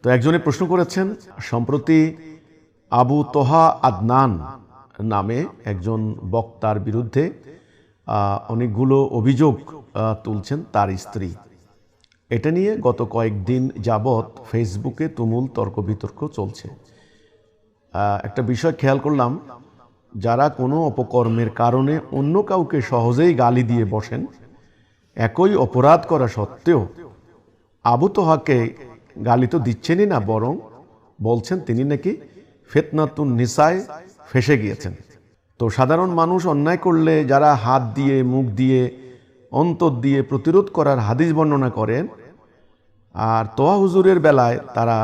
তো একজনে প্রশ্ন করেছেন, সম্প্রতি আবু তোহা আদনান নামে একজন বক্তার বিরুদ্ধে অনেকগুলো অভিযোগ তুলছেন তার স্ত্রী। এটা নিয়ে গত কয়েকদিন যাবৎ ফেসবুকে তুমুল তর্ক বিতর্ক চলছে। একটা বিষয় খেয়াল করলাম, যারা কোনো অপকর্মের কারণে অন্য কাউকে সহজেই গালি দিয়ে বসেন, একই অপরাধ করা সত্ত্বেও আবু তোহাকে গালি তো দিচ্ছেনই না, বরং বলছেন তিনি নাকি ফিতনাতুন নিসায় ফেঁসে গিয়েছেন। তো সাধারণ মানুষ অন্যায় করলে যারা হাত দিয়ে, মুখ দিয়ে, অন্তর দিয়ে প্রতিরোধ করার হাদিস বর্ণনা করেন, আর তোহা হুজুরের বেলায় তারা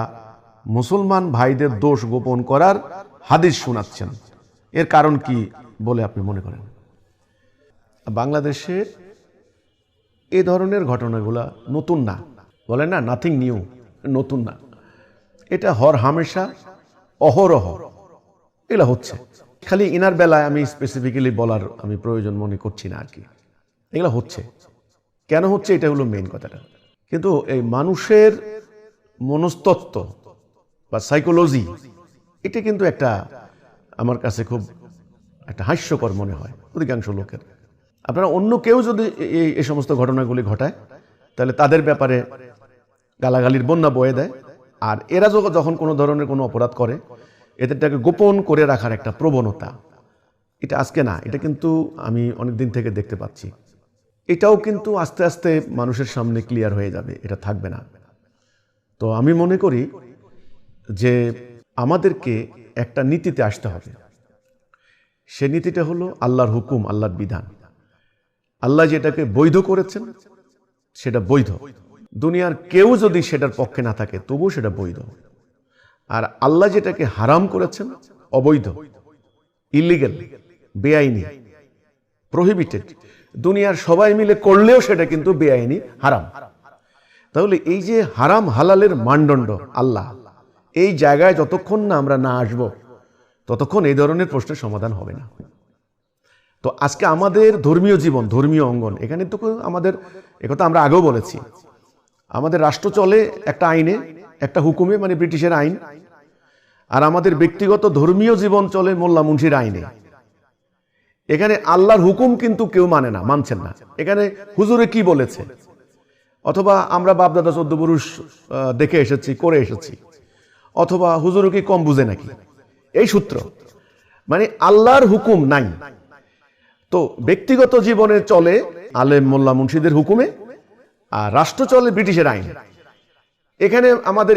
মুসলমান ভাইদের দোষ গোপন করার হাদিস শোনাচ্ছেন। এর কারণ কি বলে আপনি মনে করেন? বাংলাদেশে এ ধরনের ঘটনাগুলা নতুন না, বলে না নাথিং নিউ, নতুন না। এটা হর হামেশা অহরহ এগুলো হচ্ছে। খালি ইনার বেলায় আমি স্পেসিফিক্যালি বলার আমি প্রয়োজন মনে করছি না আর কি। এগুলো হচ্ছে, কেন হচ্ছে এটা হলো মেইন কথাটা। কিন্তু এই মানুষের মনস্তত্ত্ব বা সাইকোলজি, এটা কিন্তু একটা আমার কাছে খুব একটা হাস্যকর মনে হয় অধিকাংশ লোকের। আপনারা অন্য কেউ যদি এই সমস্ত ঘটনাগুলি ঘটায়, তাহলে তাদের ব্যাপারে গালাগালির বন্যা বয়ে দেয়। আর এরা যখন কোনো ধরনের কোনো অপরাধ করে, এদেরটাকে গোপন করে রাখার একটা প্রবণতা, এটা আজকে না, এটা কিন্তু আমি অনেকদিন থেকে দেখতে পাচ্ছি। এটাও কিন্তু আস্তে আস্তে মানুষের সামনে ক্লিয়ার হয়ে যাবে, এটা থাকবে না। তো আমি মনে করি যে আমাদেরকে একটা নীতিতে আসতে হবে। সে নীতিটা হলো আল্লাহর হুকুম, আল্লাহর বিধান। আল্লাহ যেটাকে বৈধ করেছেন সেটা বৈধ। দুনিয়ার কেউ যদি সেটার পক্ষে না থাকে তবুও সেটা বৈধ। আর আল্লাহ যেটাকে হারাম করেছেন, অবৈধ, ইলিগেল, বেআইনি, প্রহিবিটেড, দুনিয়ার সবাই মিলে করলেও সেটা কিন্তু বেআইনি, হারাম। তাহলে এই যে হারাম হালালের মানদণ্ড আল্লাহ, এই জায়গায় যতক্ষণ না আমরা না আসব, ততক্ষণ এই ধরনের প্রশ্নের সমাধান হবে না। তো আজকে আমাদের ধর্মীয় জীবন, ধর্মীয় অঙ্গন, এখানে তো আমাদের, একথা আমরা আগেও বলেছি, আমাদের রাষ্ট্র চলে একটা আইনে, একটা হুকুমে, মানে ব্রিটিশের আইন। আর আমাদের ব্যক্তিগত ধর্মীয় জীবন চলে মোল্লা মুন্সির আইনে। এখানে আল্লাহর হুকুম কিন্তু কেউ মানে না, মানছেন না। এখানে হুজুরে কি বলেছে, অথবা আমরা বাপদাদা 14 পুরুষ দেখে এসেছি, করে এসেছি, অথবা হুজুর কি কম বুঝে নাকি, এই সূত্র। মানে আল্লাহর হুকুম নাই। তো ব্যক্তিগত জীবনে চলে আলেম মোল্লা মুন্সিদের হুকুমে, আর রাষ্ট্র চলে ব্রিটিশের আইন। এখানে আমাদের